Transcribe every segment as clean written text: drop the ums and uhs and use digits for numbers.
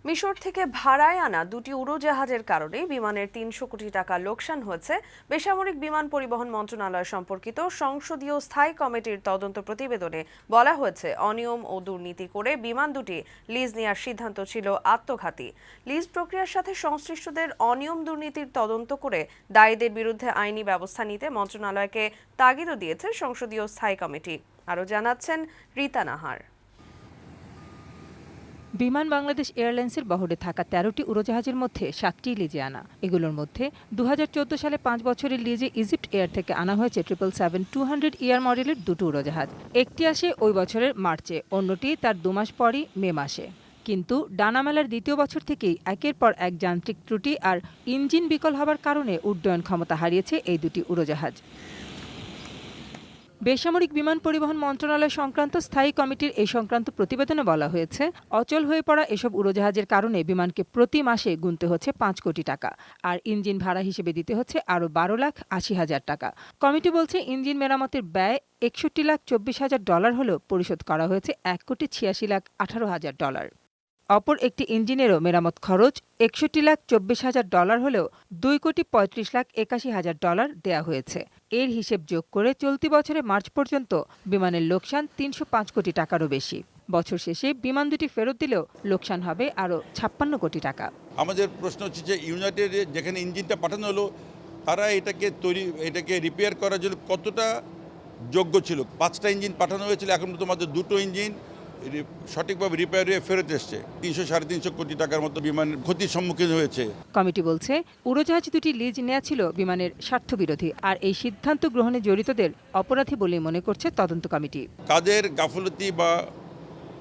মিশর থেকে ভাড়ায় আনা দুটি উড়োজাহাজের কারণে বিমানের ৩০০ কোটি টাকা লোকসান হয়েছে। বেসামরিক বিমান পরিবহন মন্ত্রণালয় সম্পর্কিত সংসদীয় স্থায়ী কমিটির তদন্ত প্রতিবেদনে বলা হয়েছে, অনিয়ম ও দুর্নীতি করে বিমান দুটি লিজ নেওয়ার সিদ্ধান্ত ছিল আত্মঘাতী। লিজ প্রক্রিয়ার সাথে সংশ্লিষ্টদের অনিয়ম দুর্নীতির তদন্ত করে দায়ীদের বিরুদ্ধে আইনি ব্যবস্থা নিতে মন্ত্রণালয়কে তাগিদও দিয়েছে সংসদীয় স্থায়ী কমিটি। আরও জানাচ্ছেন রীতা নাহার। বিমান বাংলাদেশ এয়ারলাইন্সের বহরে থাকা ১৩টি উড়োজাহাজের মধ্যে ৭টি লিজে আনা। এগুলোর মধ্যে ২০১৪ সালে ৫ বছরের লিজে ইজিপ্ট এয়ার থেকে আনা হয়েছে 777-200 ইয়ার মডেলের দুটো উড়োজাহাজ। একটি আসে ওই বছরের মার্চে, অন্যটি তার ২ মাস পরই মে মাসে। কিন্তু ডানা মেলার দ্বিতীয় বছর থেকেই একের পর এক যান্ত্রিক ত্রুটি আর ইঞ্জিন বিকল হবার কারণে উড্ডয়ন ক্ষমতা হারিয়েছে এই দুটি উড়োজাহাজ। বেসামরিক বিমান পরিবহন মন্ত্রণালয় সংক্রান্ত স্থায়ী কমিটির এই সংক্রান্ত প্রতিবেদনে বলা হয়েছে, অচল হয়ে পড়া এসব উড়োজাহাজের কারণে বিমানকে প্রতি মাসে গুনতে হচ্ছে ৫ কোটি টাকা, আর ইঞ্জিন ভাড়া হিসেবে দিতে হচ্ছে আরও ১২,৮০,০০০ টাকা। কমিটি বলছে, ইঞ্জিন মেরামতের ব্যয় $৬১,২৪,০০০ হলেও পরিশোধ করা হয়েছে $১,৮৬,১৮,০০০। অপর একটি ইঞ্জিনেরও মেরামত খরচ $৬১,২৪,০০০ হলেও $২,৩৫,৮১,০০০ দেয়া হয়েছে। এর হিসেব যোগ করে চলতি বছরে মার্চ পর্যন্ত বিমানের লোকসান ৩০৫ কোটি টাকারও বেশি। বছর শেষে বিমান দুটি ফেরত দিলেও লোকসান হবে আরও ৫৬ কোটি টাকা। আমাদের প্রশ্ন হচ্ছে যে ইউনাইটেড যেখানে ইঞ্জিনটা পাঠানো হলো, তারা এটাকে রিপেয়ার করার জন্য কতটা যোগ্য ছিল। ৫টা ইঞ্জিন পাঠানো হয়েছিল, এখন তো মাত্র 2টো ইঞ্জিন সঠিকভাবে রিপেয়ার হয়ে ফেরত এসছে। ৩০০-৩৫০ কোটি টাকার মতো বিমান ক্ষতির সম্মুখীন হয়েছে। কমিটি বলছে, উড়োজাহাজ দুটি লিজ নেওয়া ছিল বিমানের স্বার্থবিরোধী, আর এই সিদ্ধান্ত গ্রহণে জড়িতদের অপরাধী বলে মনে করছে তদন্ত কমিটি। কাদের গাফলতি বা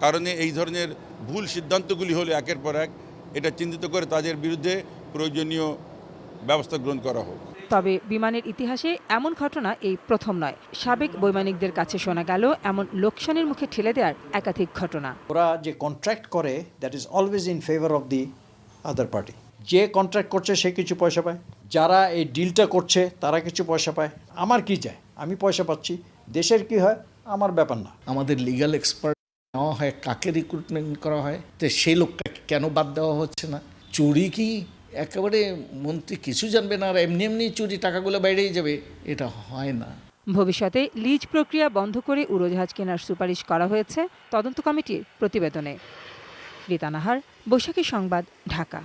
কারণে এই ধরনের ভুল সিদ্ধান্তগুলি হলে একের পর এক, এটা চিহ্নিত করে তাদের বিরুদ্ধে প্রয়োজনীয় ব্যবস্থা গ্রহণ করা হোক। তবে বিমানের ইতিহাসে এমন ঘটনা এই প্রথম নয়। সাবেক বৈমানিকদের কাছে শোনা গেল এমন লোকসানের মুখে ঠেলে দেওয়ার একাধিক ঘটনা। ওরা যে কন্ট্রাক্ট করে, that is always in favour of the other party. যে কন্ট্রাক্ট করছে সে কিছু পয়সা পায়, যারা এই ডিলটা করছে তারা কিছু পয়সা পায়। আমার কি চাই? আমি পয়সা পাচ্ছি, দেশের কি হয় আমার ব্যাপার না। আমাদের লিগ্যাল এক্সপার্ট নেওয়া হয়, কাকে রিক্রুটমেন্ট করা হয়, তো সেই লোকটাকে কেন বাদ দেওয়া হচ্ছে না? চুরি কি একেবারে মন্ত্রী কিছু জানবে না আর এমনি এমনি চুরি টাকাগুলো বাইরেই যাবে? এটা হয় না। ভবিষ্যতে লিজ প্রক্রিয়া বন্ধ করে উড়োজাহাজ কেনার সুপারিশ করা হয়েছে তদন্ত কমিটির প্রতিবেদনে। রীতা নাহার, বৈশাখী সংবাদ, ঢাকা।